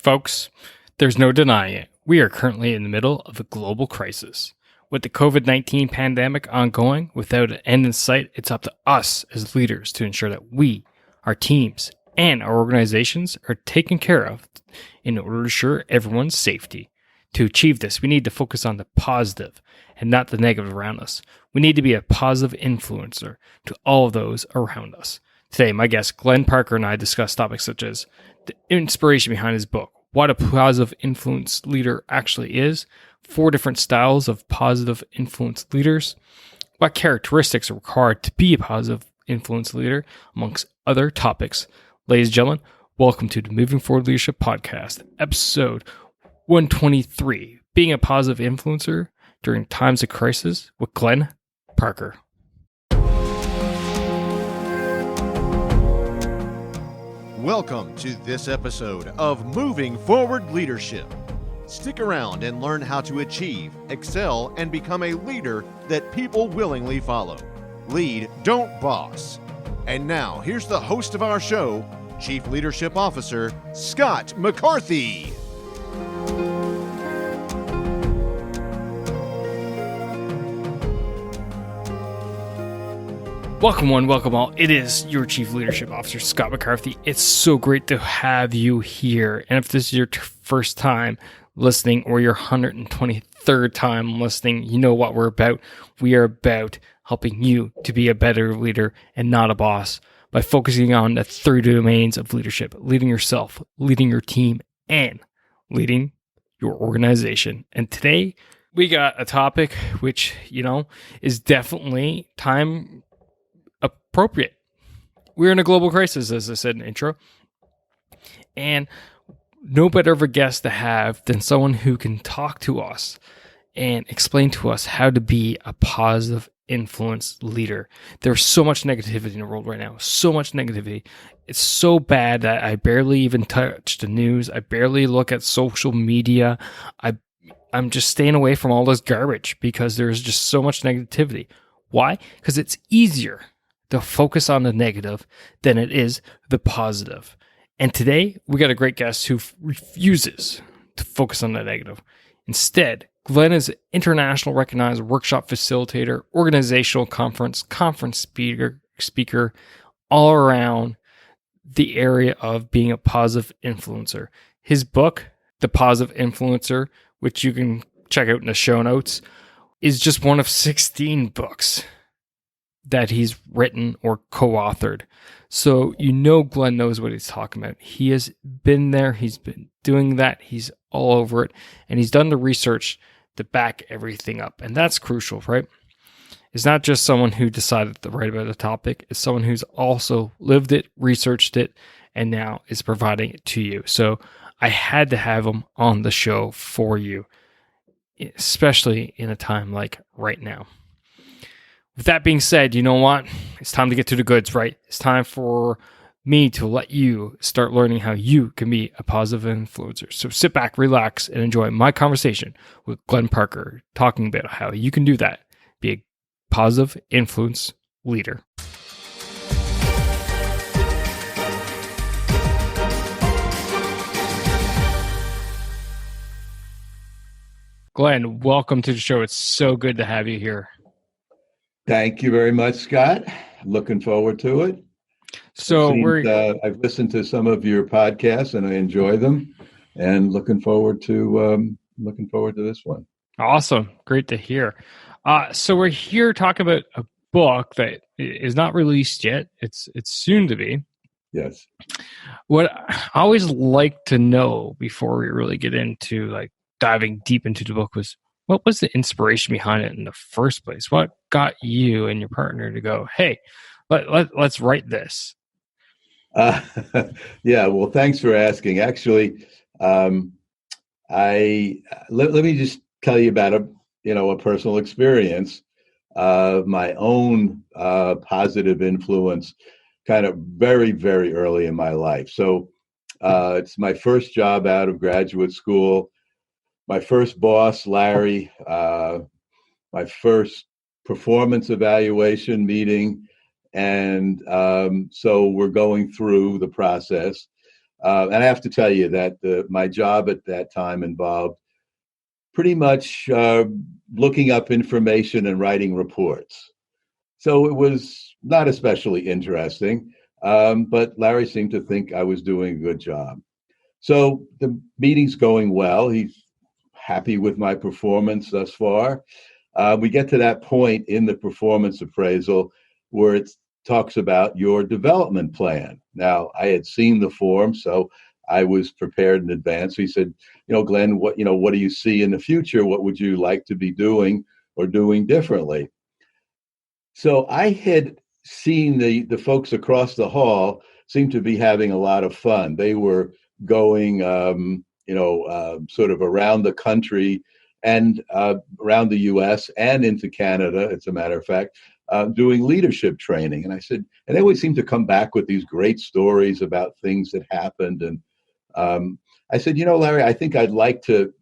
Folks, there's no denying it. We are currently in the middle of a global crisis. With the COVID-19 pandemic ongoing without an end in sight, it's up to us as leaders to ensure that we, our teams, and our organizations are taken care of in order to ensure everyone's safety. To achieve this, we need to focus on the positive and not the negative around us. We need to be a positive influencer to all of those around us. Today, my guest Glenn Parker and I discuss topics such as the inspiration behind his book, what a positive influence leader actually is, 4 different styles of positive influence leaders, what characteristics are required to be a positive influence leader, amongst other topics. Ladies and gentlemen, welcome to the Moving Forward Leadership Podcast, episode 123, Being a Positive Influencer During Times of Crisis with Glenn Parker. Welcome to this episode of Moving Forward Leadership. Stick around and learn how to achieve, excel, and become a leader that people willingly follow. Lead, don't boss. And now, here's the host of our show, Chief Leadership Officer, Scott McCarthy. Welcome one, welcome all. It is your Chief Leadership Officer, Scott McCarthy. It's so great to have you here. And if this is your first time listening or your 123rd time listening, you know what we're about. We are about helping you to be a better leader and not a boss by focusing on the 3 domains of leadership: leading yourself, leading your team, and leading your organization. And today we got a topic which, is definitely time appropriate. We're in a global crisis, as I said in the intro, and no better of a guest to have than someone who can talk to us and explain to us how to be a positive influence leader. There's so much negativity in the world right now, so much negativity. It's so bad that I barely even touch the news. I barely look at social media. I'm just staying away from all this garbage because there's just so much negativity. Why? Because it's easier to focus on the negative than it is the positive. And today, we got a great guest who refuses to focus on the negative. Instead, Glenn is an international recognized workshop facilitator, organizational conference speaker, all around the area of being a positive influencer. His book, The Positive Influencer, which you can check out in the show notes, is just one of 16 books that he's written or co-authored. So Glenn knows what he's talking about. He has been there. He's been doing that. He's all over it. And he's done the research to back everything up. And that's crucial, right? It's not just someone who decided to write about a topic. It's someone who's also lived it, researched it, and now is providing it to you. So I had to have him on the show for you, especially in a time like right now. With that being said, you know what? It's time to get to the goods, right? It's time for me to let you start learning how you can be a positive influencer. So sit back, relax, and enjoy my conversation with Glenn Parker, talking about how you can do that. Be a positive influence leader. Glenn, welcome to the show. It's so good to have you here. Thank you very much, Scott. Looking forward to it. So I've listened to some of your podcasts and I enjoy them, and looking forward to this one. Awesome, great to hear. So we're here talking about a book that is not released yet. It's soon to be. Yes. What I always like to know before we really get into diving deep into the book was, what was the inspiration behind it in the first place? What got you and your partner to go, hey, let's write this? Yeah, well, thanks for asking. Actually, let me just tell you about a personal experience of my own positive influence, kind of very, very early in my life. So it's my first job out of graduate school. My first boss, Larry, my first performance evaluation meeting. And so we're going through the process. And I have to tell you that my job at that time involved pretty much looking up information and writing reports. So it was not especially interesting, but Larry seemed to think I was doing a good job. So the meeting's going well. He's happy with my performance thus far. We get to that point in the performance appraisal where it talks about your development plan. Now, I had seen the form, so I was prepared in advance. He said, Glenn, what do you see in the future? What would you like to be doing or doing differently? So I had seen the folks across the hall seem to be having a lot of fun. They were going, sort of around the country and around the U.S. and into Canada, as a matter of fact, doing leadership training. And I said, and they always seem to come back with these great stories about things that happened. And I said, Larry, I think I'd like to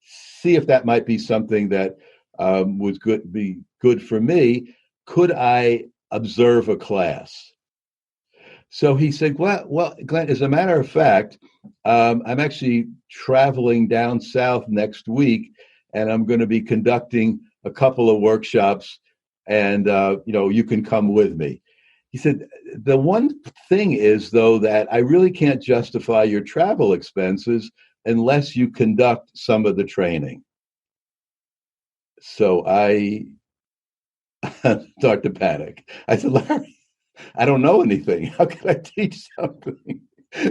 see if that might be something that would be good for me. Could I observe a class? So he said, well, Glenn, as a matter of fact, I'm actually traveling down south next week, and I'm going to be conducting a couple of workshops, and, you can come with me. He said, the one thing is, though, that I really can't justify your travel expenses unless you conduct some of the training. So I start to panic. I said, Larry, I don't know anything. How can I teach something?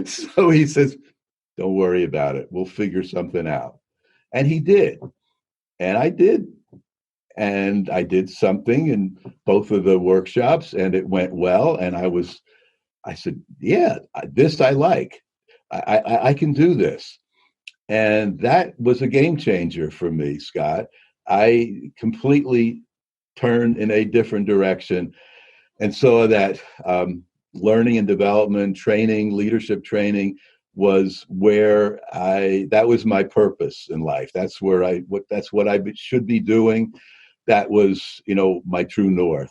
So he says, don't worry about it. We'll figure something out. And he did. And I did. And I did something in both of the workshops, and it went well. And I said, yeah, this I like. I can do this. And that was a game changer for me, Scott. I completely turned in a different direction and saw that learning and development training, leadership training was where that was my purpose in life. That's what I should be doing. That was, my true north.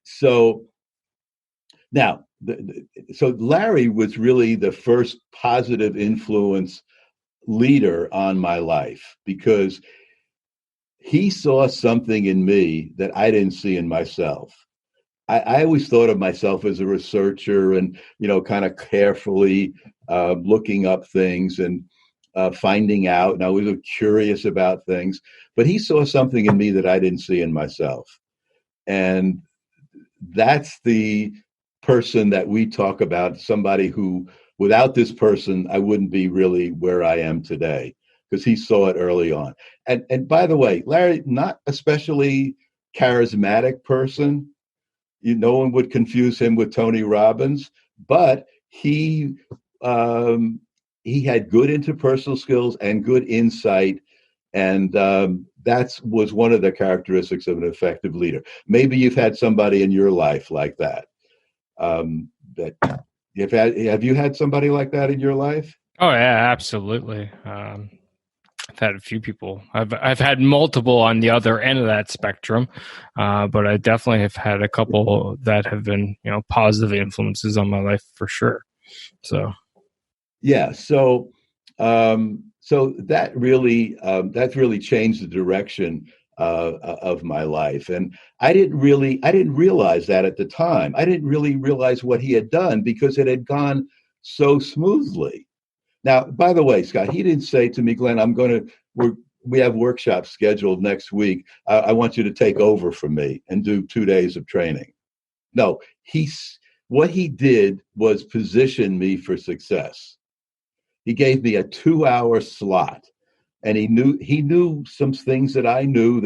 So now, so Larry was really the first positive influence leader on my life because he saw something in me that I didn't see in myself. I always thought of myself as a researcher and, kind of carefully looking up things and finding out. And I was curious about things. But he saw something in me that I didn't see in myself. And that's the person that we talk about, somebody who, without this person, I wouldn't be really where I am today, because he saw it early on. And by the way, Larry, not especially charismatic person. No one would confuse him with Tony Robbins, but he had good interpersonal skills and good insight. And that was one of the characteristics of an effective leader. Maybe you've had somebody in your life like that. Have you had somebody like that in your life? Oh yeah, absolutely. I've had a few people. I've had multiple on the other end of that spectrum, but I definitely have had a couple that have been, positive influences on my life for sure. So, yeah. So that really changed the direction of my life, and I didn't realize that at the time. I didn't really realize what he had done because it had gone so smoothly. Now, by the way, Scott, he didn't say to me, Glenn, we have workshops scheduled next week. I want you to take over from me and do 2 days of training. No, what he did was position me for success. He gave me a 2-hour slot, and he knew some things that I knew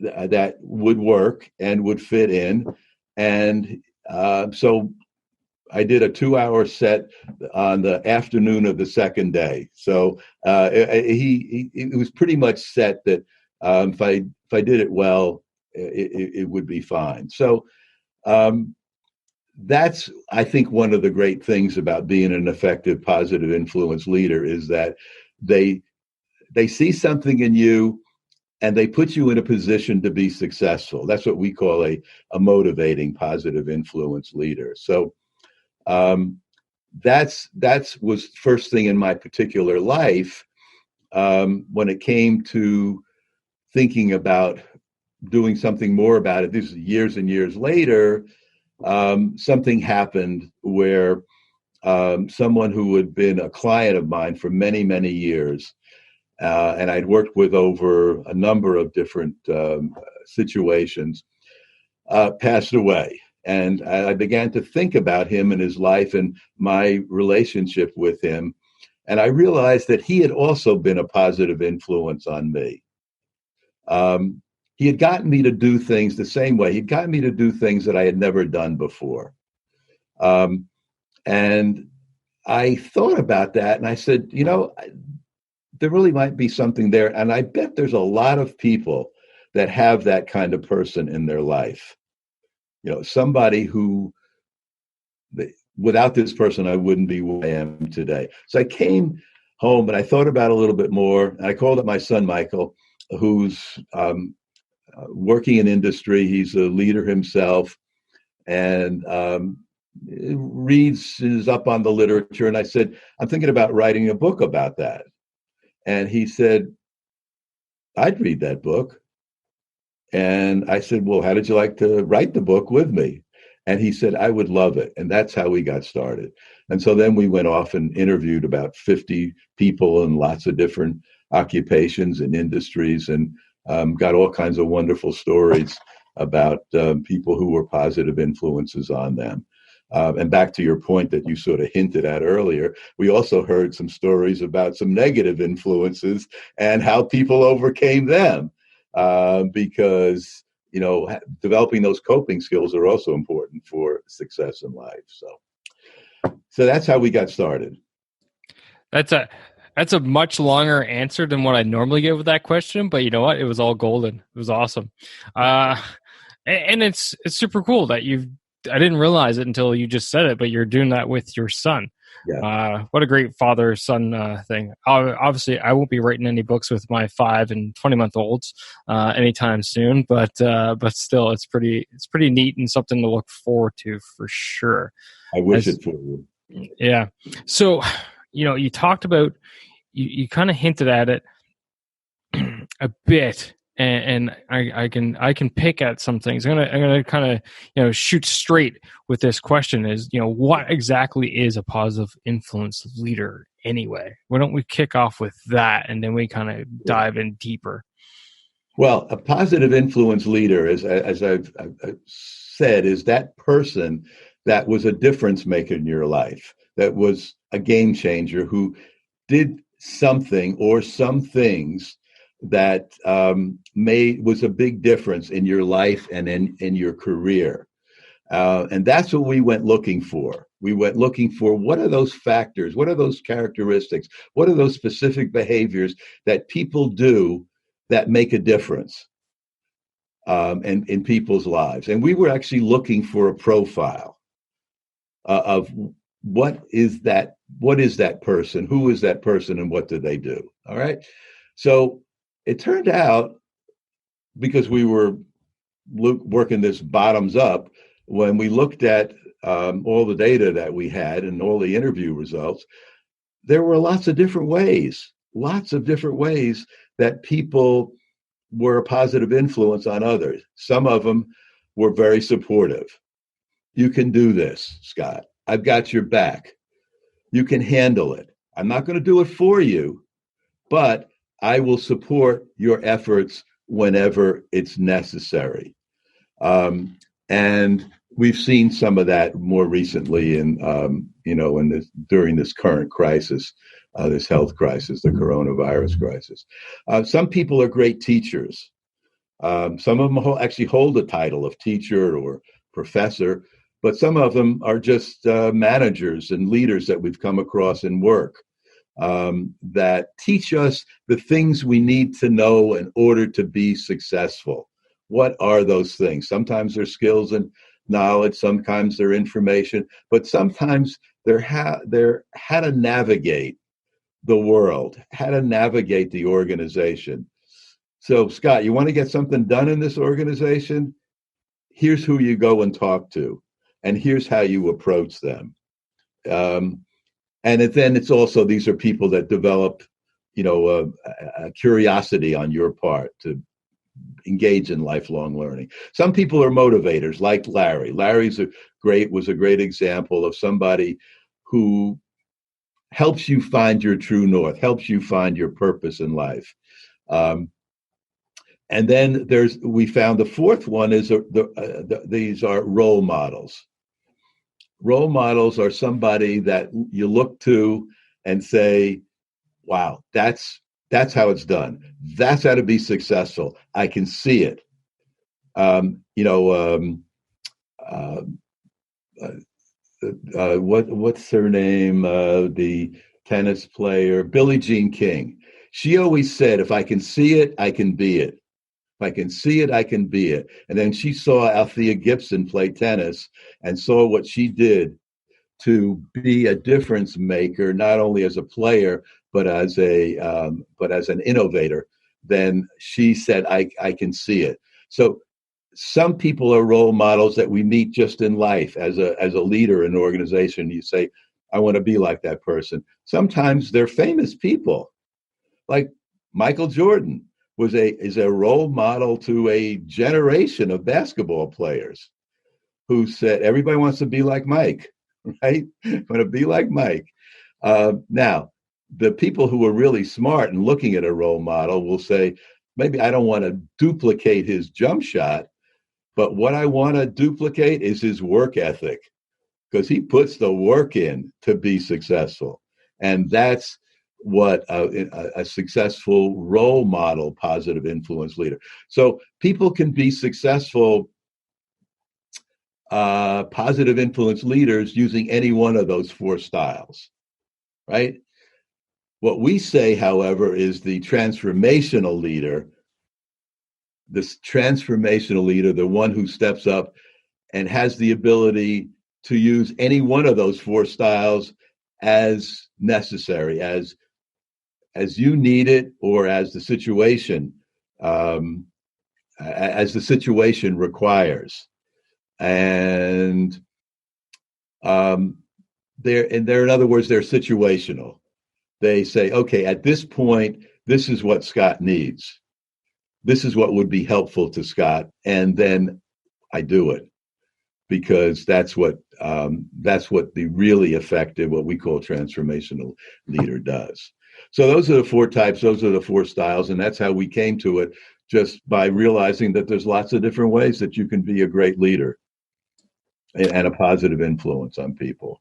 that would work and would fit in. And so I did a 2-hour set on the afternoon of the second day. So it was pretty much set that if I did it well, it would be fine. So that's, I think, one of the great things about being an effective, positive influence leader is that they see something in you and they put you in a position to be successful. That's what we call a motivating, positive influence leader. So that's was first thing in my particular life. When it came to thinking about doing something more about it, this is years and years later, something happened where someone who had been a client of mine for many, many years, and I'd worked with over a number of different situations, passed away. And I began to think about him and his life and my relationship with him. And I realized that he had also been a positive influence on me. He had gotten me to do things the same way. He'd gotten me to do things that I had never done before. And I thought about that and I said, there really might be something there. And I bet there's a lot of people that have that kind of person in their life. Somebody who, without this person, I wouldn't be where I am today. So I came home and I thought about it a little bit more. And I called up my son, Michael, who's working in industry. He's a leader himself and is up on the literature. And I said, I'm thinking about writing a book about that. And he said, I'd read that book. And I said, well, how did you like to write the book with me? And he said, I would love it. And that's how we got started. And so then we went off and interviewed about 50 people in lots of different occupations and industries and got all kinds of wonderful stories about people who were positive influences on them. And back to your point that you sort of hinted at earlier, we also heard some stories about some negative influences and how people overcame them. Because, developing those coping skills are also important for success in life. So that's how we got started. That's a much longer answer than what I normally get with that question, but you know what? It was all golden. It was awesome. And it's super cool that I didn't realize it until you just said it, but you're doing that with your son. Yeah. What a great father-son thing. Obviously, I won't be writing any books with my 5 and 20-month-olds anytime soon, but still, it's pretty neat and something to look forward to for sure. I wish it for you. Yeah. So, you talked about, you kind of hinted at it a bit. And I can pick at some things. I'm gonna kind of shoot straight with this question. Is what exactly is a positive influence leader anyway? Why don't we kick off with that and then we kind of dive in deeper? Well, a positive influence leader, as I've said, is that person that was a difference maker in your life, that was a game changer, who did something or some things that was a big difference in your life and in your career. And that's what we went looking for. We went looking for, what are those factors? What are those characteristics? What are those specific behaviors that people do that make a difference in people's lives? And we were actually looking for a profile of what is that person? Who is that person and what do they do? All right. So it turned out, because we were working this bottoms up, when we looked at all the data that we had and all the interview results, there were lots of different ways that people were a positive influence on others. Some of them were very supportive. You can do this, Scott. I've got your back. You can handle it. I'm not going to do it for you, but I will support your efforts whenever it's necessary. And we've seen some of that more recently during this current crisis, this health crisis, the coronavirus crisis. Some people are great teachers. Some of them actually hold the title of teacher or professor, but some of them are just managers and leaders that we've come across in work. That teach us the things we need to know in order to be successful. What are those things? Sometimes they're skills and knowledge, sometimes they're information, but sometimes they're how to navigate the world, how to navigate the organization. So, Scott, you want to get something done in this organization? Here's who you go and talk to, and here's how you approach them. And then it's also, these are people that develop, a curiosity on your part to engage in lifelong learning. Some people are motivators, like Larry. Was a great example of somebody who helps you find your true north, helps you find your purpose in life. And then we found the fourth one is these are role models. Role models are somebody that you look to and say, wow, that's how it's done. That's how to be successful. I can see it. What's her name? The tennis player, Billie Jean King. She always said, if I can see it, I can be it. If I can see it, I can be it. And then she saw Althea Gibson play tennis and saw what she did to be a difference maker, not only as a player, but as an innovator. Then she said, I can see it. So some people are role models that we meet just in life as a leader in an organization. You say, I want to be like that person. Sometimes they're famous people, like Michael Jordan is a role model to a generation of basketball players who said, everybody wants to be like Mike, right? Want to be like Mike. Now, the people who are really smart and looking at a role model will say, maybe I don't want to duplicate his jump shot, but what I want to duplicate is his work ethic, because he puts the work in to be successful. And that's what a successful role model, positive influence leader. So people can be successful positive influence leaders using any one of those four styles, right? What we say, however, is the transformational leader, the one who steps up and has the ability to use any one of those four styles as necessary, as you need it, or as the situation requires. And they're in other words, they're situational. They say, okay, at this point, this is what Scott needs. This is what would be helpful to Scott, and then I do it, because that's what the really effective, what we call transformational leader does. So those are the four types, those are the four styles, and that's how we came to it, just by realizing that there's lots of different ways that you can be a great leader and a positive influence on people.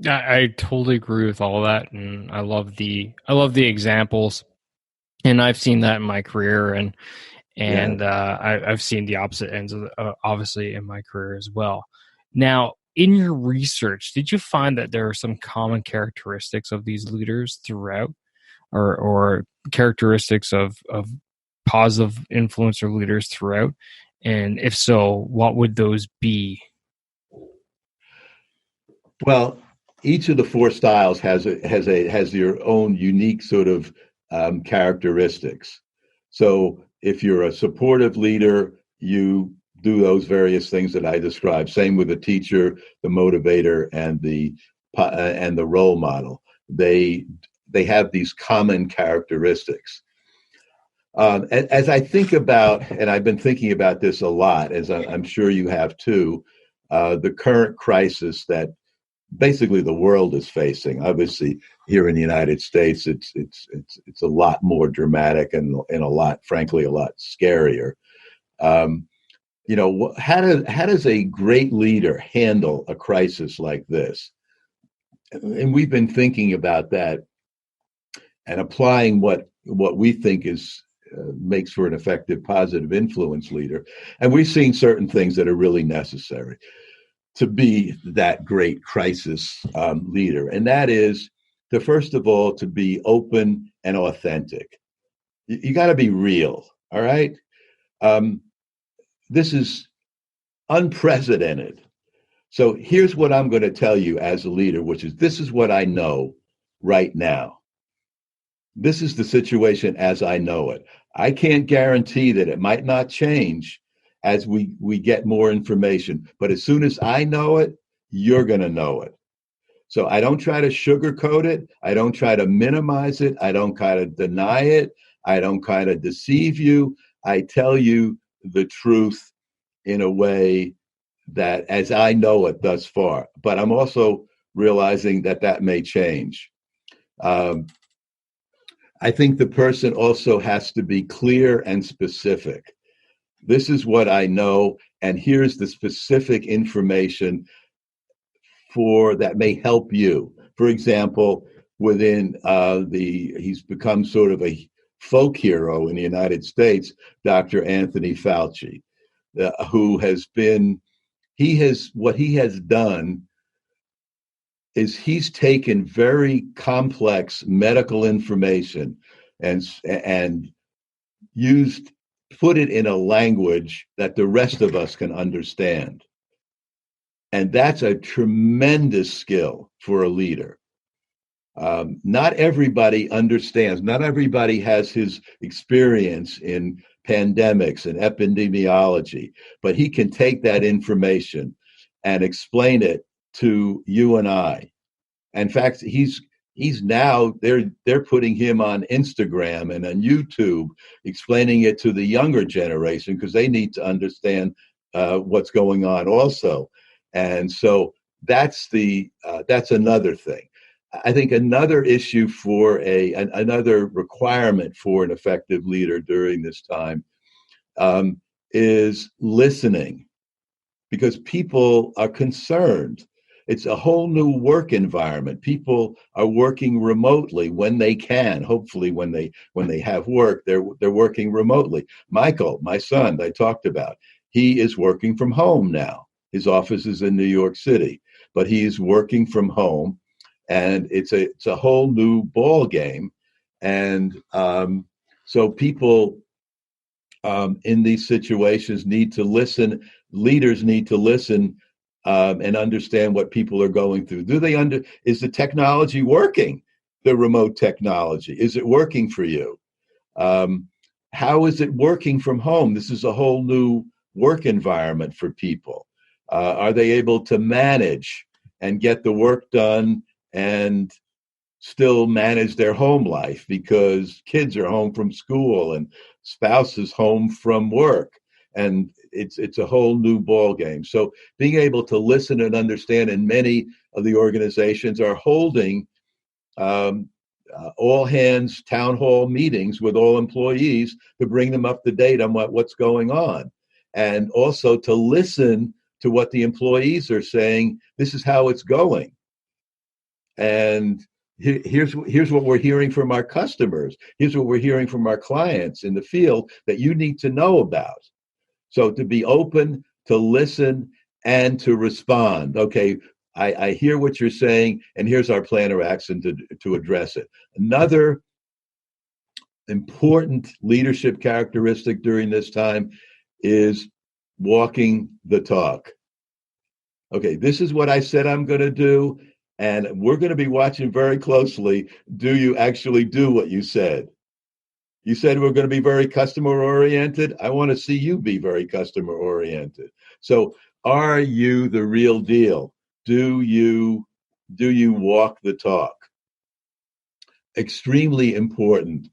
I totally agree with all of that, and I love the examples, and I've seen that in my career, and I've seen the opposite ends of obviously in my career as well. Now, in your research, did you find that there are some common characteristics of these leaders throughout, or characteristics of positive influencer leaders throughout? And if so, what would those be? Well, each of the four styles has your own unique sort of characteristics. So if you're a supportive leader, you do those various things that I described. Same with the teacher, the motivator, and the role model. They have these common characteristics. As I think about, and I've been thinking about this a lot, as I'm sure you have too, the current crisis that basically the world is facing. Obviously, here in the United States, it's a lot more dramatic and a lot scarier. How does a great leader handle a crisis like this? And we've been thinking about that and applying what we think makes for an effective positive influence leader. And we've seen certain things that are really necessary to be that great crisis leader. And that is first of all, to be open and authentic. You got to be real. All right. This is unprecedented. So here's what I'm going to tell you as a leader, which is, this is what I know right now. This is the situation as I know it. I can't guarantee that it might not change as we get more information. But as soon as I know it, you're going to know it. So I don't try to sugarcoat it. I don't try to minimize it. I don't kind of deny it. I don't kind of deceive you. I tell you the truth in a way that as I know it thus far. But I'm also realizing that that may change. Um, I think the person also has to be clear and specific. This is what I know, and here's the specific information for that may help you. For example, within he's become sort of a folk hero in the United States, Dr. Anthony Fauci, who has been, what he has done is he's taken very complex medical information and put it in a language that the rest of us can understand. And that's a tremendous skill for a leader. Not everybody understands, not everybody has his experience in pandemics and epidemiology, but he can take that information and explain it to you and I. In fact, he's now they're putting him on Instagram and on YouTube, explaining it to the younger generation because they need to understand what's going on also. And so that's another thing. I think another issue for another requirement for an effective leader during this time is listening, because people are concerned. It's a whole new work environment. People are working remotely when they can. Hopefully, when they have work, they're working remotely. Michael, my son, I talked about, he is working from home now. His office is in New York City, but he's working from home, and it's a whole new ball game. And so people in these situations need to listen. Leaders need to listen and understand what people are going through. Is the technology working? The remote technology, is it working for you? How is it working from home? This is a whole new work environment for people. Are they able to manage and get the work done and still manage their home life, because kids are home from school and spouses home from work, and it's a whole new ball game. So being able to listen and understand, and many of the organizations are holding all hands town hall meetings with all employees to bring them up to date on what's going on, and also to listen to what the employees are saying. This is how it's going, and here's what we're hearing from our customers. Here's what we're hearing from our clients in the field that you need to know about. So to be open, to listen, and to respond. Okay, I hear what you're saying, and here's our plan of action to address it. Another important leadership characteristic during this time is walking the talk. Okay, this is what I said I'm going to do, and we're going to be watching very closely. Do you actually do what you said? You said we're going to be very customer oriented. I want to see you be very customer oriented. So are you the real deal? Do you walk the talk? Extremely important.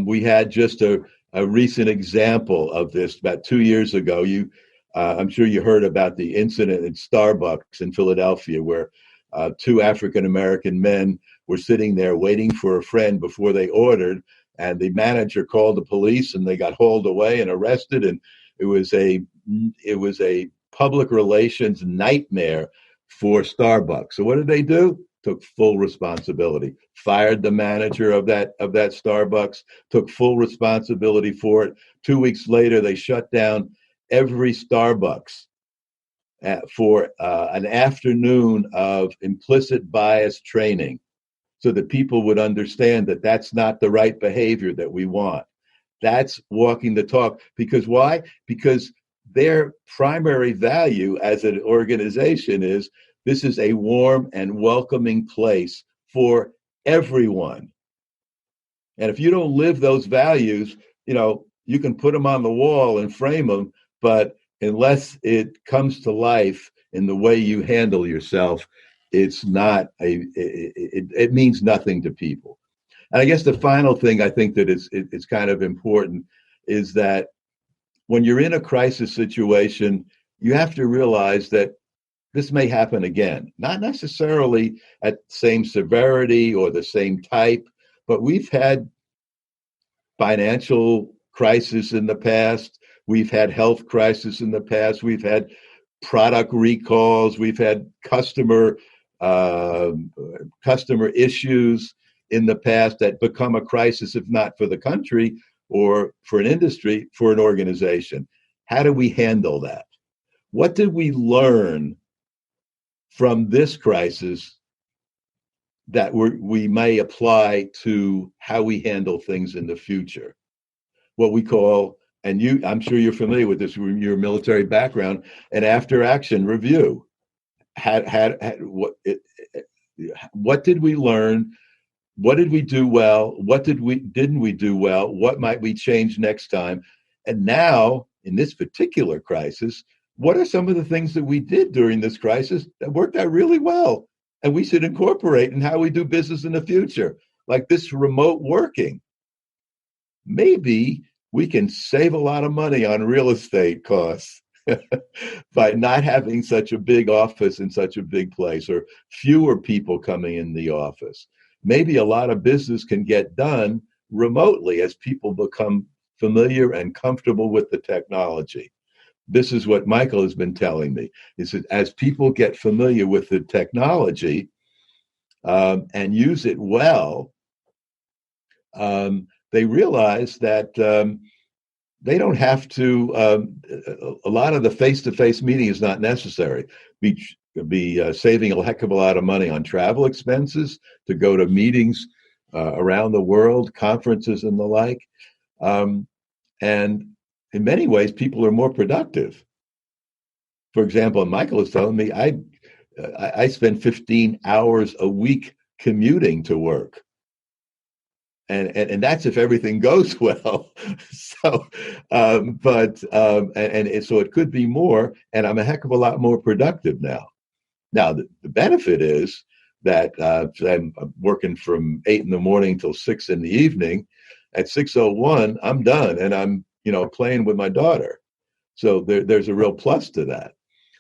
We had just a recent example of this about 2 years ago. I'm sure you heard about the incident at Starbucks in Philadelphia, where two African-American men were sitting there waiting for a friend before they ordered, and the manager called the police, and they got hauled away and arrested. And it was a public relations nightmare for Starbucks. So what did they do? Took full responsibility, fired the manager of that Starbucks, took full responsibility for it. 2 weeks later, they shut down every Starbucks for an afternoon of implicit bias training, so that people would understand that that's not the right behavior that we want. That's walking the talk. Because why? Because their primary value as an organization is, this is a warm and welcoming place for everyone. And if you don't live those values, you can put them on the wall and frame them, but unless it comes to life in the way you handle yourself, it's not it means nothing to people. And I guess the final thing I think that it's kind of important is that when you're in a crisis situation, you have to realize that this may happen again, not necessarily at the same severity or the same type, but we've had financial crisis in the past. We've had health crisis in the past. We've had product recalls. We've had customer issues in the past that become a crisis, if not for the country or for an industry, for an organization. How do we handle that? What did we learn from this crisis that we may apply to how we handle things in the future? What we call, and I'm sure you're familiar with this from your military background, an after-action review. What did we learn? What did we do well? What didn't we do well? What might we change next time? And now, in this particular crisis, what are some of the things that we did during this crisis that worked out really well and we should incorporate in how we do business in the future? Like this remote working. Maybe we can save a lot of money on real estate costs by not having such a big office in such a big place, or fewer people coming in the office. Maybe a lot of business can get done remotely as people become familiar and comfortable with the technology. This is what Michael has been telling me, is that as people get familiar with the technology and use it well, they realize that they don't have to, a lot of the face-to-face meeting is not necessary. Be saving a heck of a lot of money on travel expenses to go to meetings around the world, conferences and the like. And in many ways, people are more productive. For example, Michael is telling me I spend 15 hours a week commuting to work. And that's if everything goes well. So, so it could be more, and I'm a heck of a lot more productive now. Now, the benefit is that I'm working from 8 a.m. till 6 p.m. At 6:01, I'm done, and I'm playing with my daughter. So there's a real plus to that.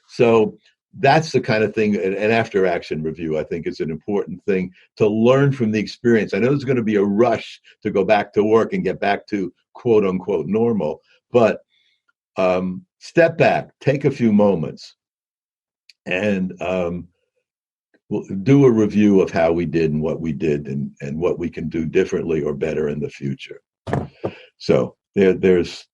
So that's the kind of thing, an after-action review, I think, is an important thing to learn from the experience. I know there's going to be a rush to go back to work and get back to quote-unquote normal, but step back, take a few moments, and we'll do a review of how we did and what we did and what we can do differently or better in the future. So there's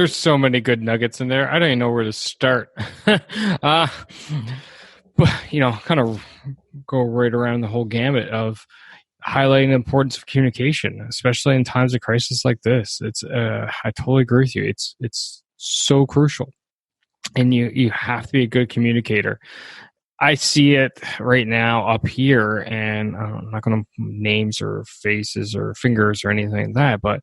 so many good nuggets in there. I don't even know where to start. But kind of go right around the whole gamut of highlighting the importance of communication, especially in times of crisis like this. It's I totally agree with you. It's so crucial, and you have to be a good communicator. I see it right now up here, and I'm not going to names or faces or fingers or anything like that, but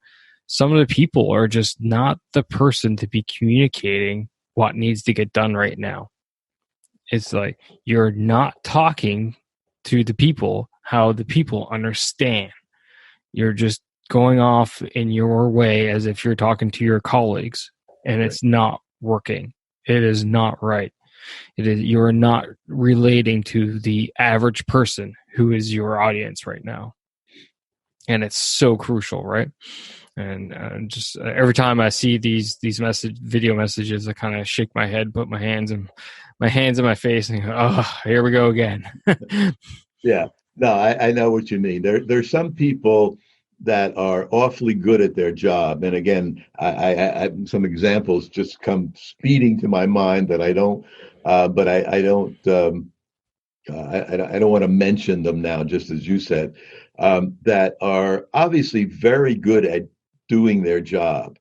some of the people are just not the person to be communicating what needs to get done right now. It's like you're not talking to the people how the people understand. You're just going off in your way as if you're talking to your colleagues, and it's not working. It is not right. You're not relating to the average person who is your audience right now. And it's so crucial, right? And just every time I see these video messages, I kind of shake my head, put my hands in my face, and go, "Oh, here we go again." Yeah, no, I know what you mean. There's some people that are awfully good at their job, and again, I some examples just come speeding to my mind that I don't, but I don't want to mention them now. Just as you said, that are obviously very good at doing their job,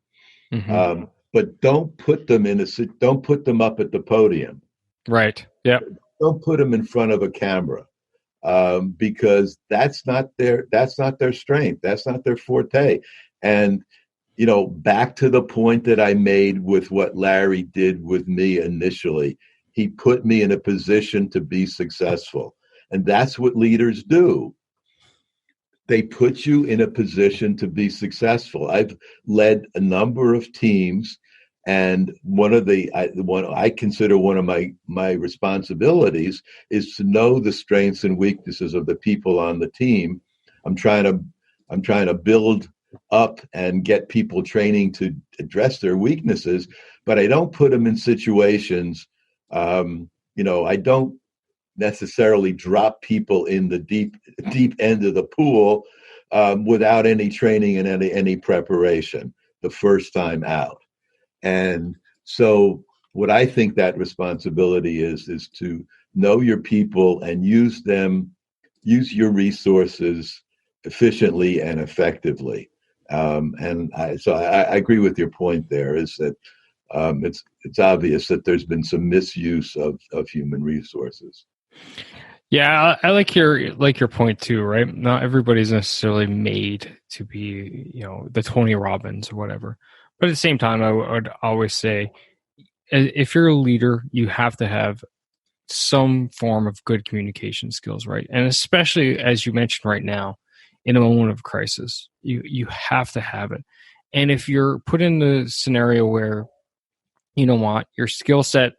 but don't put them up at the podium. Right. Yeah. Don't put them in front of a camera, because that's not their strength. That's not their forte. And back to the point that I made with what Larry did with me initially, he put me in a position to be successful. And that's what leaders do. They put you in a position to be successful. I've led a number of teams, and one I consider one of my responsibilities is to know the strengths and weaknesses of the people on the team. I'm trying to build up and get people training to address their weaknesses, but I don't put them in situations. I don't necessarily drop people in the deep end of the pool without any training and any preparation the first time out. And so what I think that responsibility is to know your people and use your resources efficiently and effectively. So I agree with your point there, is that it's obvious that there's been some misuse of human resources. Yeah, I like your point too, right? Not everybody's necessarily made to be, the Tony Robbins or whatever. But at the same time, I would always say, if you're a leader, you have to have some form of good communication skills, right? And especially as you mentioned right now, in a moment of crisis, you have to have it. And if you're put in the scenario where, your skill set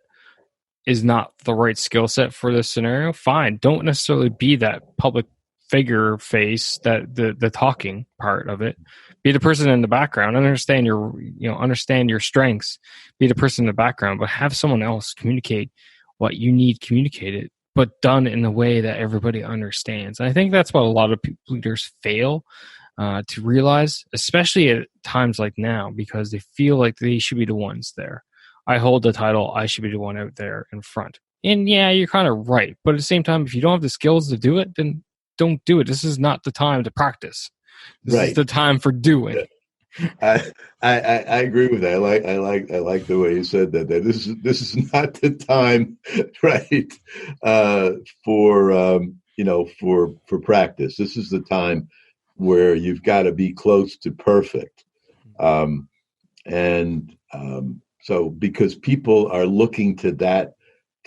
is not the right skill set for this scenario, fine. Don't necessarily be that public figure face, that the talking part of it. Be the person in the background. Understand your strengths. Be the person in the background, but have someone else communicate what you need communicated, but done in a way that everybody understands. And I think that's what a lot of leaders fail to realize, especially at times like now, because they feel like they should be the ones there. I hold the title, I should be the one out there in front. And yeah, you're kind of right. But at the same time, if you don't have the skills to do it, then don't do it. This is not the time to practice. This is the time for doing. I agree with that. I like the way you said that. That this is not the time, right? For practice. This is the time where you've got to be close to perfect, So because people are looking to the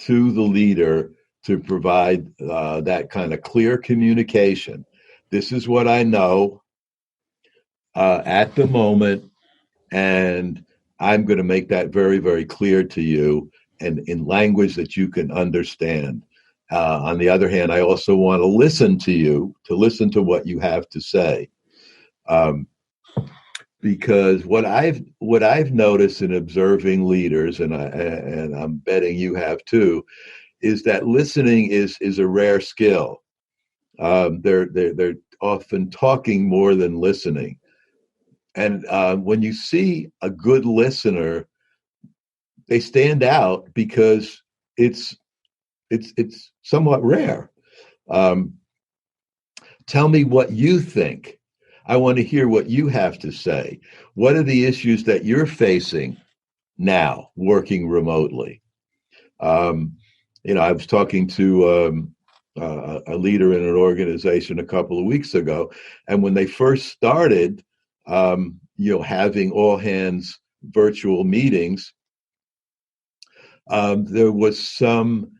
leader to provide that kind of clear communication. This is what I know at the moment, and I'm going to make that very, very clear to you and in language that you can understand. On the other hand, I also want to listen to you, to listen to what you have to say. Because what I've noticed in observing leaders, and I'm betting you have too, is that listening is a rare skill. They're often talking more than listening, and when you see a good listener, they stand out because it's somewhat rare. Tell me what you think. I want to hear what you have to say. What are the issues that you're facing now working remotely? I was talking to a leader in an organization a couple of weeks ago, and when they first started, having all hands virtual meetings, there was some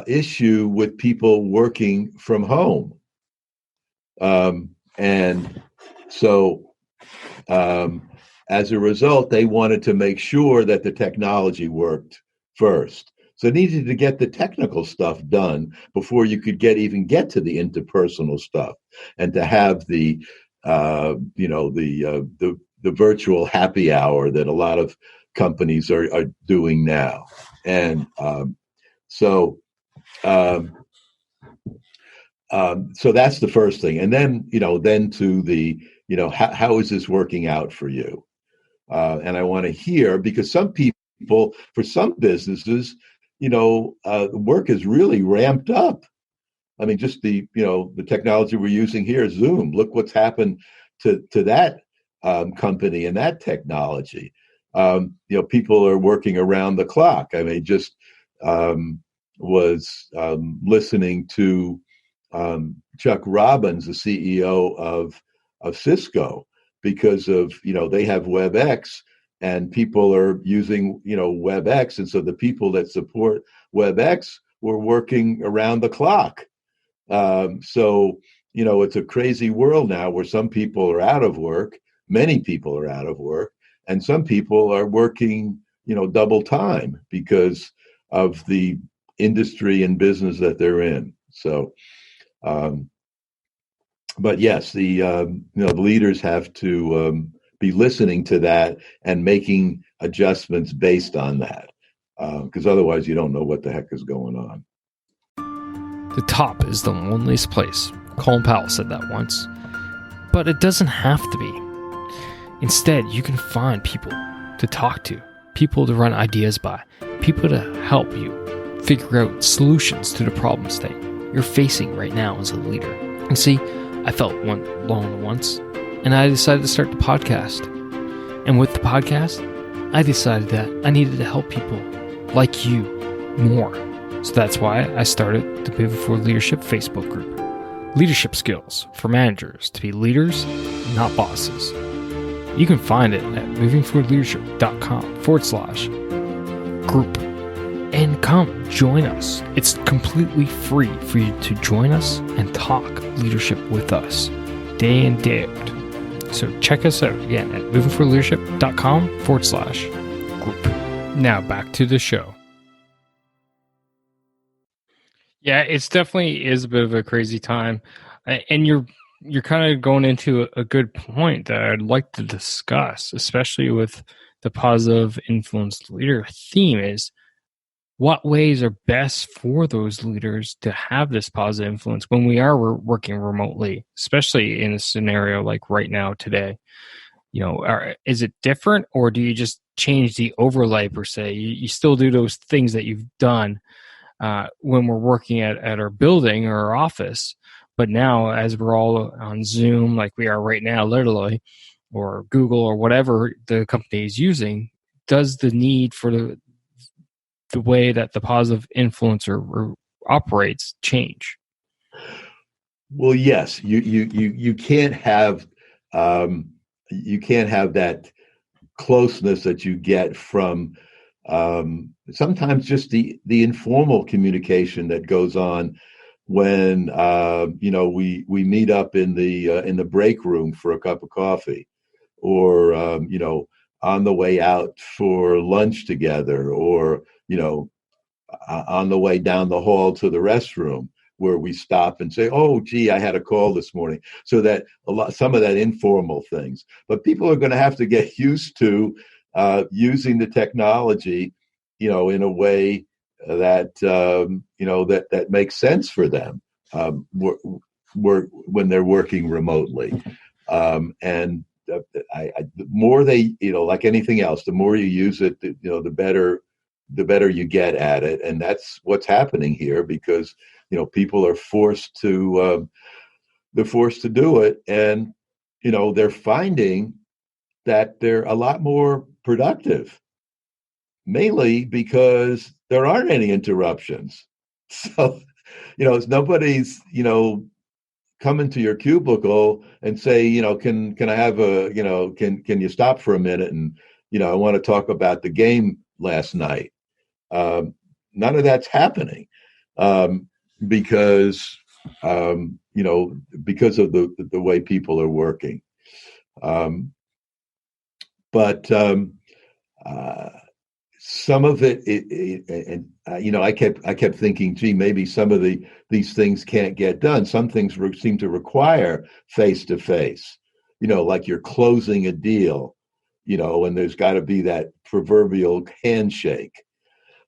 issue with people working from home. And so as a result, they wanted to make sure that the technology worked first. So they needed to get the technical stuff done before you could even get to the interpersonal stuff, and to have the virtual happy hour that a lot of companies are doing now. And so that's the first thing. And then to the, how is this working out for you? And I want to hear, because some people, for some businesses, the work is really ramped up. I mean, just the technology we're using here, Zoom, look what's happened to that company and that technology. People are working around the clock. I mean, just was listening to Chuck Robbins, the CEO of Cisco, because of, they have WebEx, and people are using, WebEx. And so the people that support WebEx were working around the clock. So, it's a crazy world now where some people are out of work, many people are out of work, and some people are working, double time because of the industry and business that they're in. So, but yes, the leaders have to be listening to that and making adjustments based on that, because otherwise you don't know what the heck is going on. The top is the loneliest place. Colin Powell said that once. But it doesn't have to be. Instead, you can find people to talk to, people to run ideas by, people to help you figure out solutions to the problems that you're facing right now as a leader. And see, I felt alone once, and I decided to start the podcast. And with the podcast, I decided that I needed to help people like you more. So that's why I started the Moving Forward Leadership Facebook group. Leadership skills for managers to be leaders, not bosses. You can find it at movingforwardleadership.com/group. And come join us. It's completely free for you to join us and talk leadership with us day in, day out. So check us out again at movingforwardleadership.com/group. Now back to the show. Yeah, it's definitely is a bit of a crazy time. And you're kind of going into a good point that I'd like to discuss, especially with the positive influence leader theme is what ways are best for those leaders to have this positive influence when we are working remotely, especially in a scenario like right now today. Is it different, or do you just change the overlay per se? You still do those things that you've done when we're working at our building or our office, but now as we're all on Zoom like we are right now, literally, or Google or whatever the company is using, does the need for the way that the positive influencer operates change? Well, yes, you can't have that closeness that you get from sometimes just the informal communication that goes on when we meet up in the break room for a cup of coffee, or on the way out for lunch together, or on the way down the hall to the restroom, where we stop and say, "Oh, gee, I had a call this morning." So that some of that informal things, but people are going to have to get used to using the technology, in a way that that makes sense for them, when they're working remotely, and the more they, like anything else, the more you use it, the better you get at it. And that's what's happening here, because people are forced to do it, and they're finding that they're a lot more productive, mainly because there aren't any interruptions. So nobody's come into your cubicle and say, can I have can you stop for a minute, and I want to talk about the game last night. None of that's happening, because because of the way people are working. But some of it, I kept thinking, gee, maybe some of these things can't get done. Some things seem to require face to face, like you're closing a deal, and there's got to be that proverbial handshake.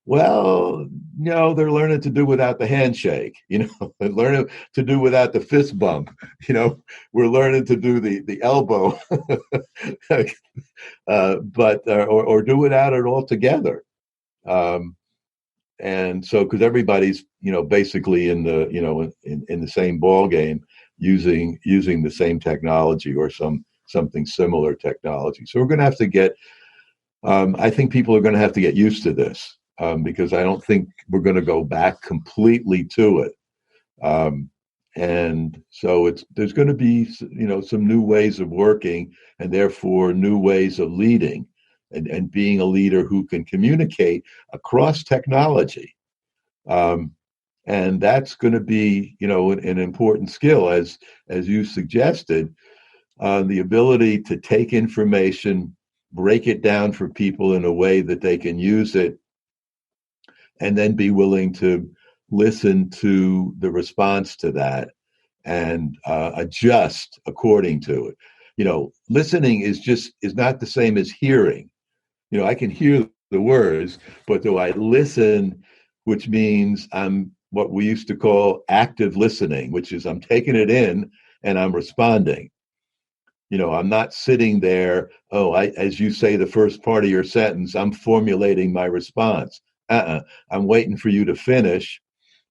Well, they're learning to do without the handshake, they're learning to do without the fist bump, we're learning to do the elbow, but or do without it altogether. And so, because everybody's, basically in the, in the same ball game, using the same technology or something similar technology. So we're going to have to get, I think people are going to have to get used to this. Because I don't think we're going to go back completely to it. And so there's going to be, some new ways of working, and therefore new ways of leading. and being a leader who can communicate across technology. And that's going to be, an important skill, as you suggested, the ability to take information, break it down for people in a way that they can use it, and then be willing to listen to the response to that and adjust according to it. Listening is not the same as hearing. I can hear the words, but do I listen, which means I'm what we used to call active listening, which is I'm taking it in and I'm responding. I'm not sitting there, as you say, the first part of your sentence, I'm formulating my response. I'm waiting for you to finish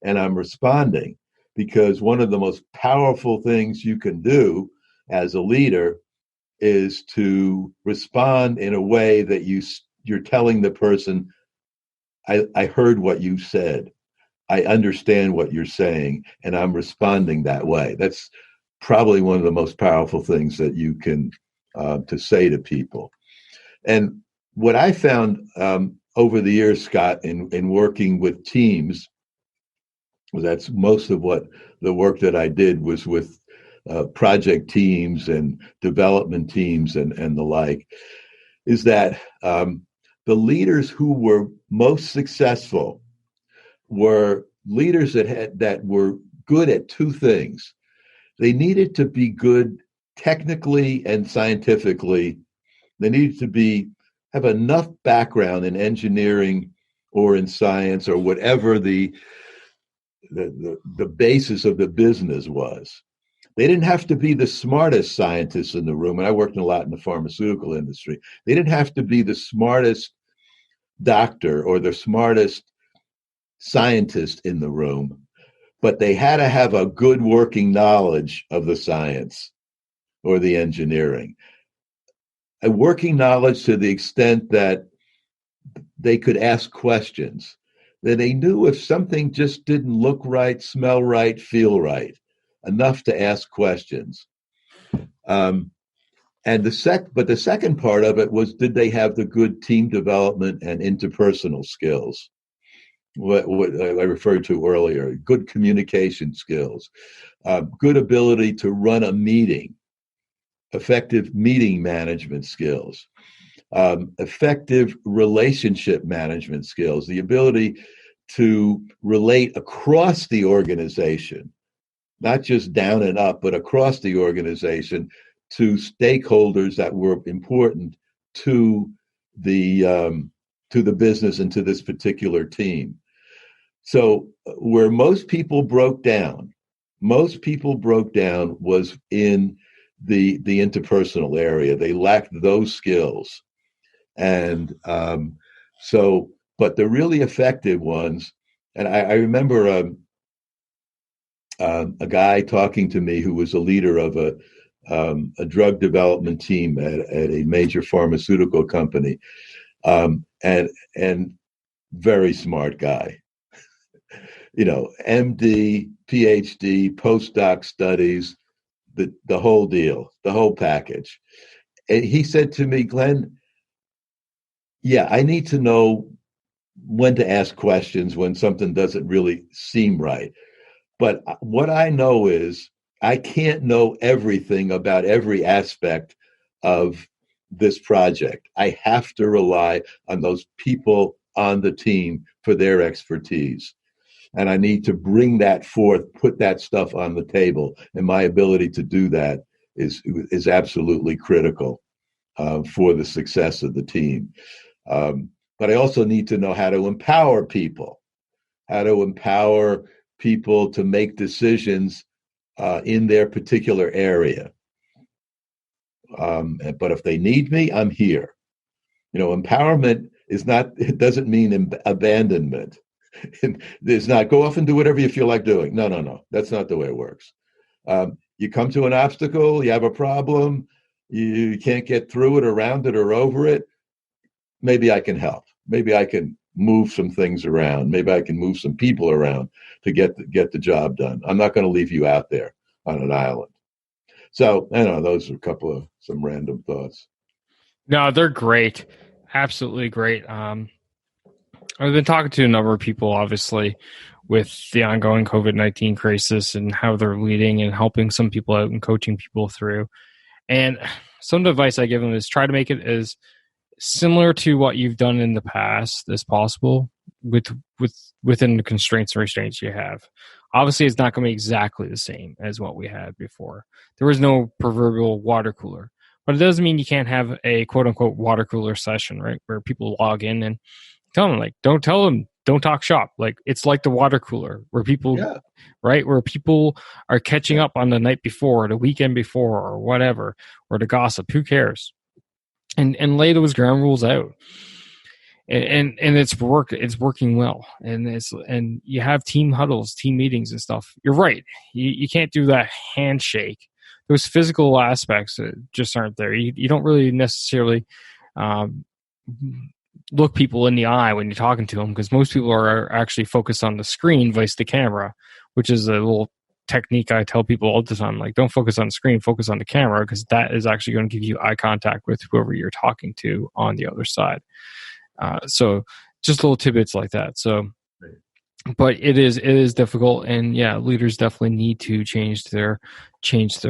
and I'm responding, because one of the most powerful things you can do as a leader is to respond in a way that you're telling the person, I heard what you said. I understand what you're saying, and I'm responding that way. That's probably one of the most powerful things that you can to say to people. And what I found over the years, Scott, in working with teams, that's most of what the work that I did was with project teams and development teams and the like, is that the leaders who were most successful were leaders that were good at two things. They needed to be good technically and scientifically. They needed to have enough background in engineering or in science or whatever the basis of the business was. They didn't have to be the smartest scientists in the room, and I worked a lot in the pharmaceutical industry. They didn't have to be the smartest doctor or the smartest scientist in the room, but they had to have a good working knowledge of the science or the engineering. A working knowledge to the extent that they could ask questions, that they knew if something just didn't look right, smell right, feel right, enough to ask questions. And the second part of it was, did they have the good team development and interpersonal skills? What I referred to earlier, good communication skills, good ability to run a meeting, effective meeting management skills, effective relationship management skills, the ability to relate across the organization, not just down and up, but across the organization to stakeholders that were important to the business and to this particular team. So where most people broke down was in the interpersonal area. They lacked those skills. And but the really effective ones, and I remember a guy talking to me who was a leader of a drug development team at a major pharmaceutical company, and very smart guy. MD, PhD, postdoc studies, the whole deal, the whole package. And he said to me, Glenn, yeah, I need to know when to ask questions when something doesn't really seem right. But what I know is I can't know everything about every aspect of this project. I have to rely on those people on the team for their expertise. And I need to bring that forth, put that stuff on the table. And my ability to do that is absolutely critical for the success of the team. But I also need to know how to empower people, to make decisions in their particular area. But if they need me, I'm here. Empowerment it doesn't mean abandonment. It's not go off and do whatever you feel like doing. No. That's not the way it works. You come to an obstacle, you have a problem, you can't get through it, around it, or over it. Maybe I can help. Maybe I can move some things around. Maybe I can move some people around to get the job done. I'm not going to leave you out there on an island. So I don't know. Those are some random thoughts. No, they're great. absolutely great. I've been talking to a number of people, obviously, with the ongoing COVID-19 crisis and how they're leading and helping some people out and coaching people through. And some advice I give them is try to make it as similar to what you've done in the past as possible within the constraints and restraints you have. Obviously, it's not going to be exactly the same as what we had before. There was no proverbial water cooler, but it doesn't mean you can't have a quote unquote water cooler session, right? Where people log in and tell them, like, don't tell them, don't talk shop. Like, it's like the water cooler where people, Yeah. right? Where people are catching up on the night before, or the weekend before, or whatever, or the gossip. Who cares? And lay those ground rules out. And it's working well. And you have team huddles, team meetings and stuff. You're right. You can't do that handshake. Those physical aspects just aren't there. You don't really necessarily look people in the eye when you're talking to them, because most people are actually focused on the screen vice the camera, which is a little technique I tell people all the time. Like, don't focus on the screen, focus on the camera, because that is actually going to give you eye contact with whoever you're talking to on the other side. So just little tidbits like that. So, but it is difficult, and yeah, leaders definitely need to change their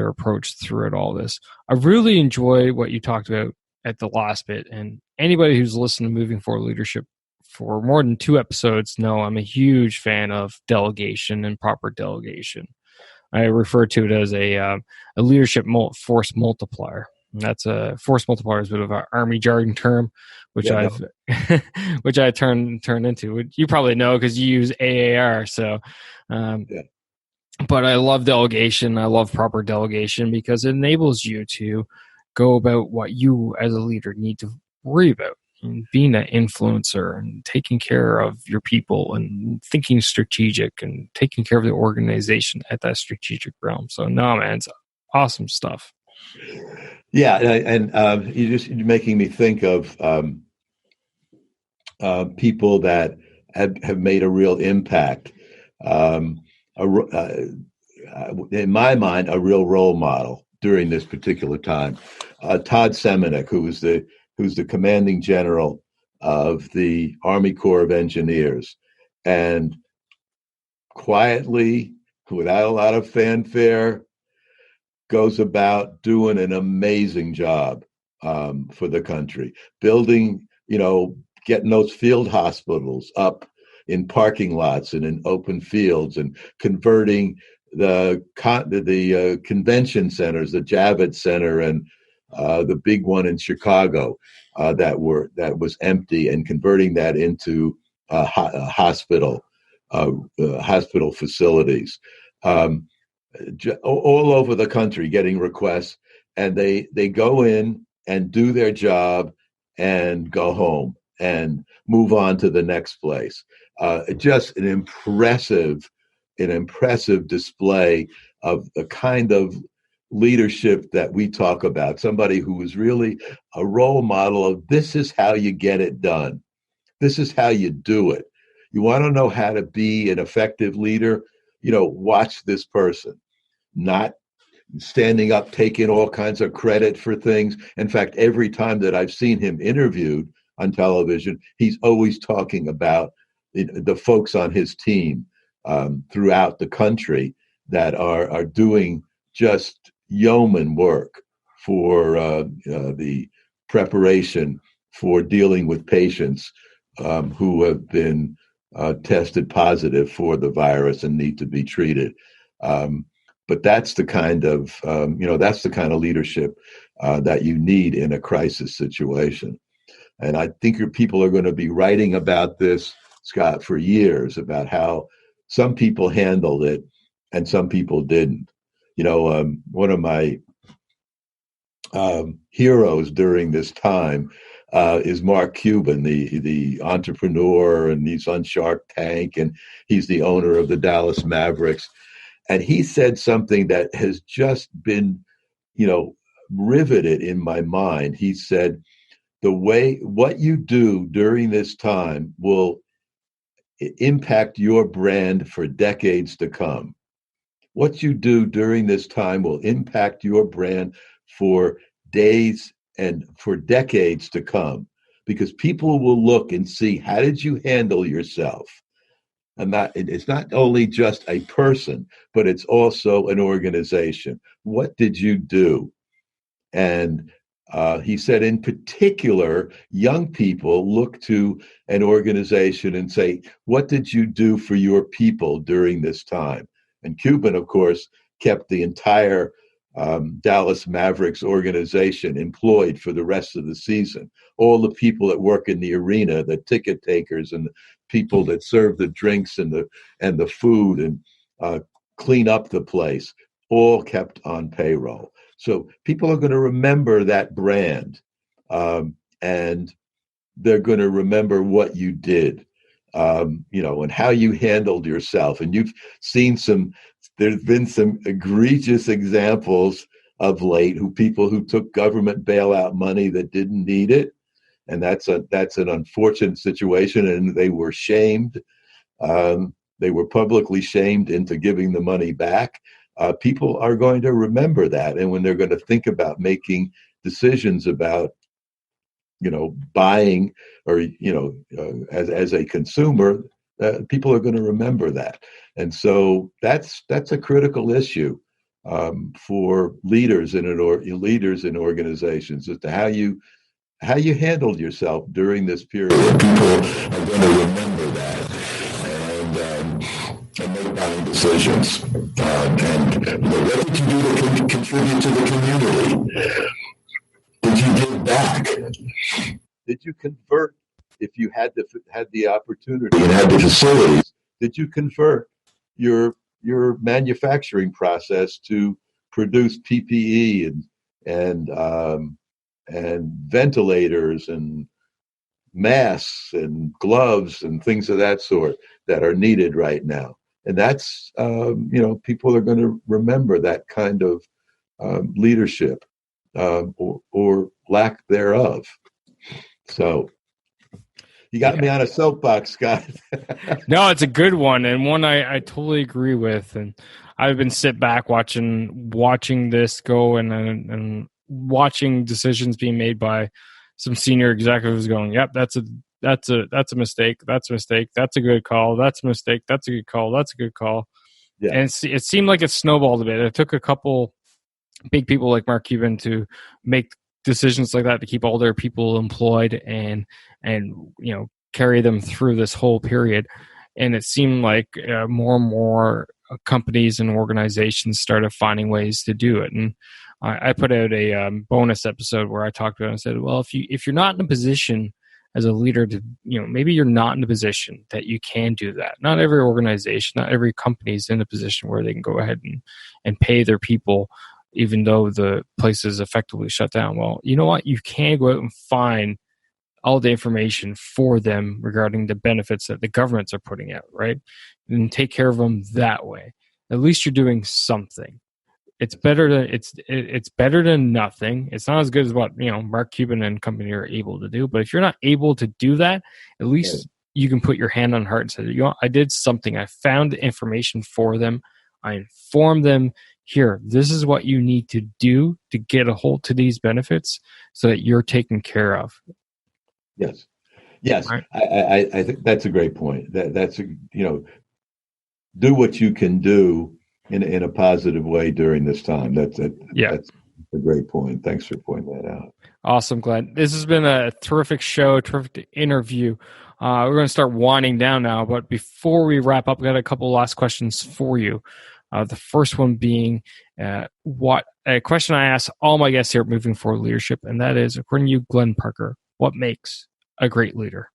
approach through all this. I really enjoy what you talked about at the last bit, and anybody who's listened to Moving Forward Leadership for more than 2 episodes know I'm a huge fan of delegation and proper delegation. I refer to it as a leadership force multiplier. And that's a force multiplier is a bit of an army jargon term, which which I turned into. You probably know because you use AAR. So, but I love delegation. I love proper delegation because it enables you to go about what you as a leader need to worry about. And being an influencer and taking care of your people and thinking strategic and taking care of the organization at that strategic realm. So no, man, it's awesome stuff. Yeah, and you're making me think of people that have made a real impact. In my mind, a real role model during this particular time. Todd Semenuk, who's the commanding general of the Army Corps of Engineers, and quietly, without a lot of fanfare, goes about doing an amazing job for the country, building, getting those field hospitals up in parking lots and in open fields, and converting the convention centers, the Javits Center and the big one in Chicago that was empty, and converting that into hospital facilities. All over the country, getting requests, and they go in and do their job and go home and move on to the next place. Just an impressive display of the kind of leadership that we talk about. Somebody who is really a role model of, this is how you get it done. This is how you do it. You want to know how to be an effective leader? Watch this person, not standing up, taking all kinds of credit for things. In fact, every time that I've seen him interviewed on television, he's always talking about the folks on his team throughout the country that are doing just yeoman work for the preparation for dealing with patients who have been tested positive for the virus and need to be treated. But that's the kind of leadership that you need in a crisis situation. And I think your people are going to be writing about this, Scott, for years, about how some people handled it and some people didn't. One of my heroes during this time is Mark Cuban, the entrepreneur, and he's on Shark Tank, and he's the owner of the Dallas Mavericks. And he said something that has just been, riveted in my mind. He said, what you do during this time will impact your brand for decades to come. What you do during this time will impact your brand for days and for decades to come, because people will look and see, how did you handle yourself? And it's not only just a person, but it's also an organization. What did you do? And he said, in particular, young people look to an organization and say, what did you do for your people during this time? And Cuban, of course, kept the entire Dallas Mavericks organization employed for the rest of the season. All the people that work in the arena, the ticket takers and the people that serve the drinks and the food and clean up the place, all kept on payroll. So people are going to remember that brand, and they're going to remember what you did, and how you handled yourself. And you've seen there's been some egregious examples of late people who took government bailout money that didn't need it. And that's an unfortunate situation. And they were shamed. They were publicly shamed into giving the money back. People are going to remember that. And when they're going to think about making decisions about, buying or, as a consumer, people are going to remember that. And so that's a critical issue for leaders in organizations as to how you handled yourself during this period. People are going to remember that and make buying decisions. And what did you do to contribute to the community? Did you give back? Did you convert, if you had the opportunity and had the facilities? Did you convert your manufacturing process to produce PPE and ventilators and masks and gloves and things of that sort that are needed right now? And that's people are going to remember that kind of leadership or lack thereof. So you got me on a soapbox, Scott. No, it's a good one, and one I totally agree with. And I've been sit back watching this go and watching decisions being made by some senior executives going, yep, that's a mistake. That's a mistake. That's a good call. That's a mistake. That's a good call. That's a good call. Yeah. And it seemed like it snowballed a bit. It took a couple big people like Mark Cuban to make decisions like that to keep all their people employed and carry them through this whole period. And it seemed like more and more companies and organizations started finding ways to do it. And I put out a bonus episode where I talked about it and said, well, if you're not in a position as a leader to, maybe you're not in a position that you can do that. Not every organization, not every company is in a position where they can go ahead and pay their people, even though the place is effectively shut down. Well, you know what? You can go out and find all the information for them regarding the benefits that the governments are putting out, right? And take care of them that way. At least you're doing something. It's better than nothing. It's not as good as what Mark Cuban and company are able to do. But if you're not able to do that, at least you can put your hand on heart and say, I did something. I found the information for them. I informed them. Here, this is what you need to do to get a hold to these benefits so that you're taken care of. Yes. Right. I think that's a great point. That's do what you can do in a positive way during this time. That's a great point. Thanks for pointing that out. Awesome, Glenn. This has been a terrific show, terrific interview. We're going to start winding down now, but before we wrap up, I got a couple last questions for you. The first one being a question I ask all my guests here at Moving Forward Leadership, and that is, according to you, Glenn Parker, what makes a great leader?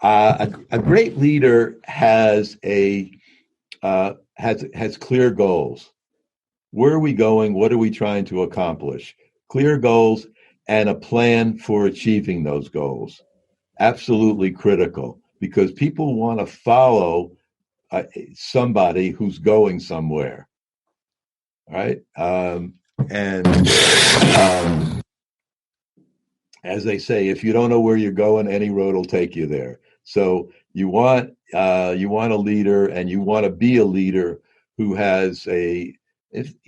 A great leader has has clear goals. Where are we going? What are we trying to accomplish? Clear goals and a plan for achieving those goals. Absolutely critical, because people want to follow somebody who's going somewhere, right? As they say, if you don't know where you're going, any road will take you there. So you want a leader, and you want to be a leader who has it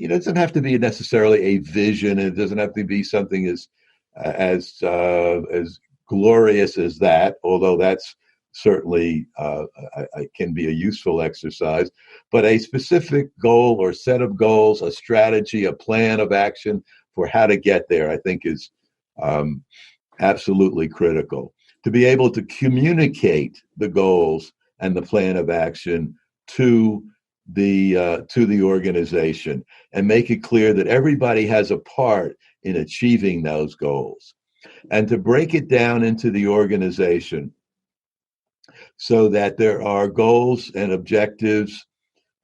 doesn't have to be necessarily a vision. It doesn't have to be something as glorious as that, although that's certainly can be a useful exercise, but a specific goal or set of goals, a strategy, a plan of action for how to get there, I think is absolutely critical. To be able to communicate the goals and the plan of action to the organization and make it clear that everybody has a part in achieving those goals, and to break it down into the organization so that there are goals and objectives.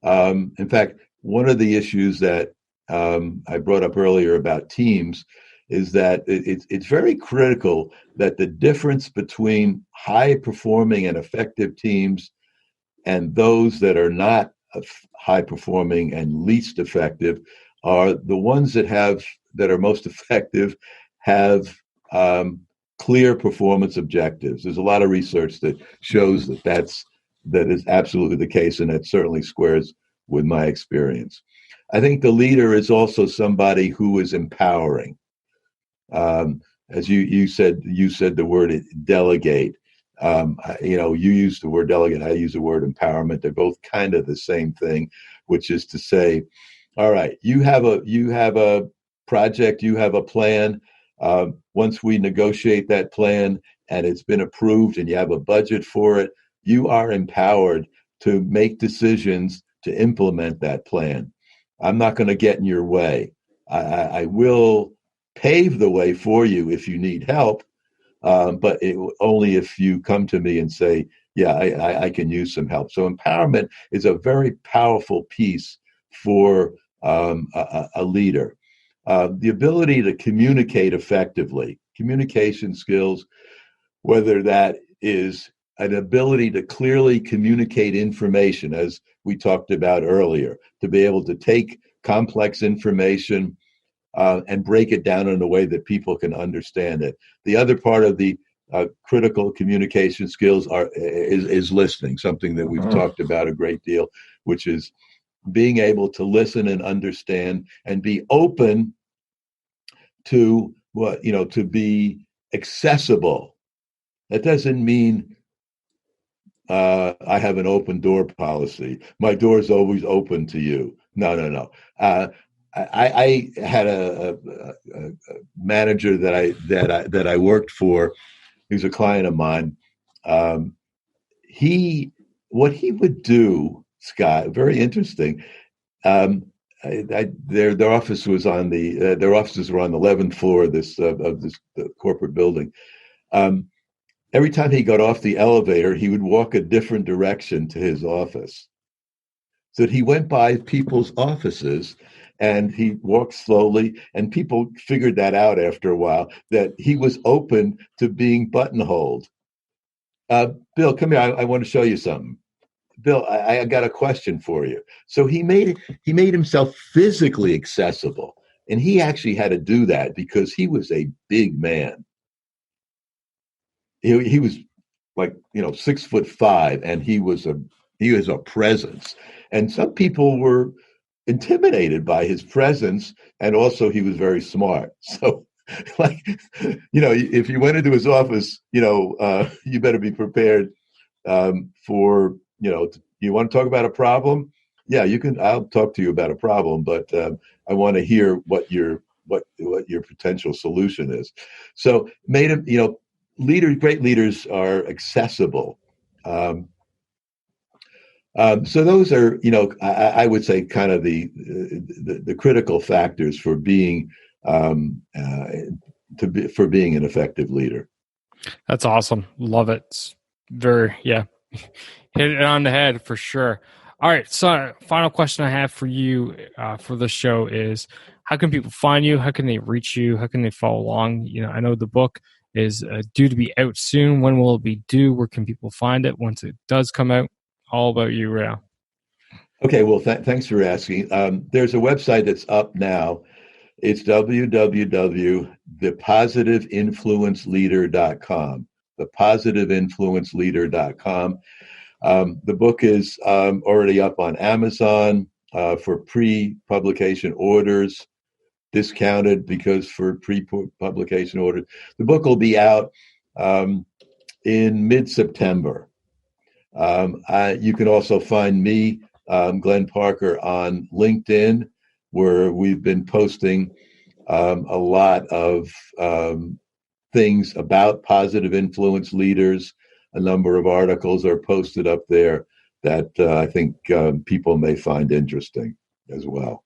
In fact, one of the issues that I brought up earlier about teams is that it's very critical that the difference between high performing and effective teams and those that are not high performing and least effective are the ones that are most effective have clear performance objectives. There's a lot of research that shows that is absolutely the case, and that certainly squares with my experience. I think the leader is also somebody who is empowering. As you said the word delegate. You used the word delegate. I use the word empowerment. They're both kind of the same thing, which is to say, all right, you have a project, you have a plan. Once we negotiate that plan and it's been approved and you have a budget for it, you are empowered to make decisions to implement that plan. I'm not going to get in your way. I will pave the way for you if you need help, but only if you come to me and say, yeah, I can use some help. So empowerment is a very powerful piece for a leader. The ability to communicate effectively, communication skills, whether that is an ability to clearly communicate information, as we talked about earlier, to be able to take complex information and break it down in a way that people can understand it. The other part of the critical communication skills is listening, something that we've talked about a great deal, which is being able to listen and understand and be open to to be accessible. That doesn't mean I have an open door policy. My door is always open to you. No. I had a manager that I worked for. He was a client of mine. What he would do, Scott, very interesting. Their office was on their offices were on the 11th floor of this corporate building. Every time he got off the elevator, he would walk a different direction to his office. So that he went by people's offices and he walked slowly, and people figured that out after a while, that he was open to being buttonholed. Bill, come here. I want to show you something. Bill, I got a question for you. So he made himself physically accessible, and he actually had to do that because he was a big man. He was like 6'5", and he was a presence, and some people were intimidated by his presence, and also he was very smart. So, if you went into his office, you better be prepared for you want to talk about a problem. Yeah, you can. I'll talk to you about a problem, but I want to hear what your potential solution is. So, made him great leaders are accessible. So those are, I would say, kind of the critical factors for being for being an effective leader. That's awesome. Love it. It's hit it on the head for sure. All right. So, final question I have for you for the show is: how can people find you? How can they reach you? How can they follow along? I know the book is due to be out soon. When will it be due? Where can people find it once it does come out? All about you, Ray. Okay, well, thanks for asking. There's a website that's up now. It's www.thepositiveinfluenceleader.com. Thepositiveinfluenceleader.com. The book is already up on Amazon for pre-publication orders, discounted because for pre-publication orders. The book will be out in mid-September. You can also find me, Glenn Parker, on LinkedIn, where we've been posting a lot of things about positive influence leaders. A number of articles are posted up there that I think people may find interesting as well.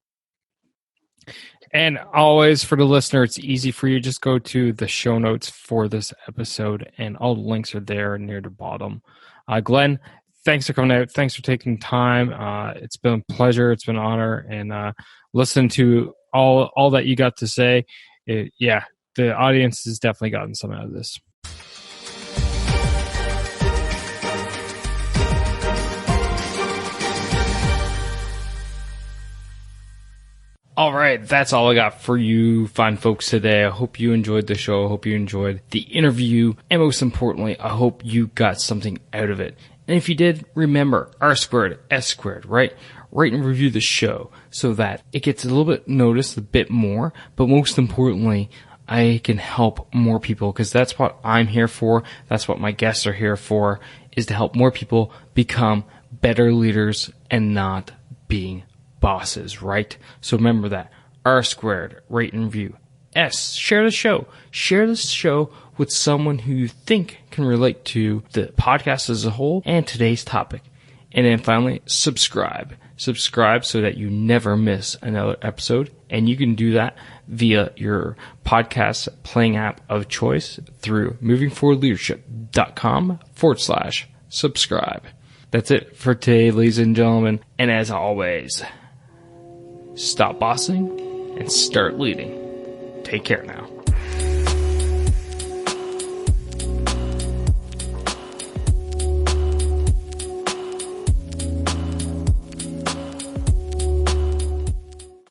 And always for the listener, it's easy for you. Just go to the show notes for this episode, and all the links are there near the bottom. Glenn, thanks for coming out. Thanks for taking time. It's been a pleasure. It's been an honor. And listen to all that you got to say. The audience has definitely gotten some out of this. All right, that's all I got for you fine folks today. I hope you enjoyed the show. I hope you enjoyed the interview. And most importantly, I hope you got something out of it. And if you did, remember, R squared, S squared, right? Rate and review the show so that it gets a little bit noticed, a bit more. But most importantly, I can help more people, because that's what I'm here for. That's what my guests are here for, is to help more people become better leaders and not being bosses, right? So remember that. R squared, rate and review. S, share the show. Share this show with someone who you think can relate to the podcast as a whole and today's topic. And then finally, subscribe. Subscribe so that you never miss another episode. And you can do that via your podcast playing app of choice through movingforwardleadership.com/subscribe. That's it for today, ladies and gentlemen. And as always, stop bossing and start leading. Take care now.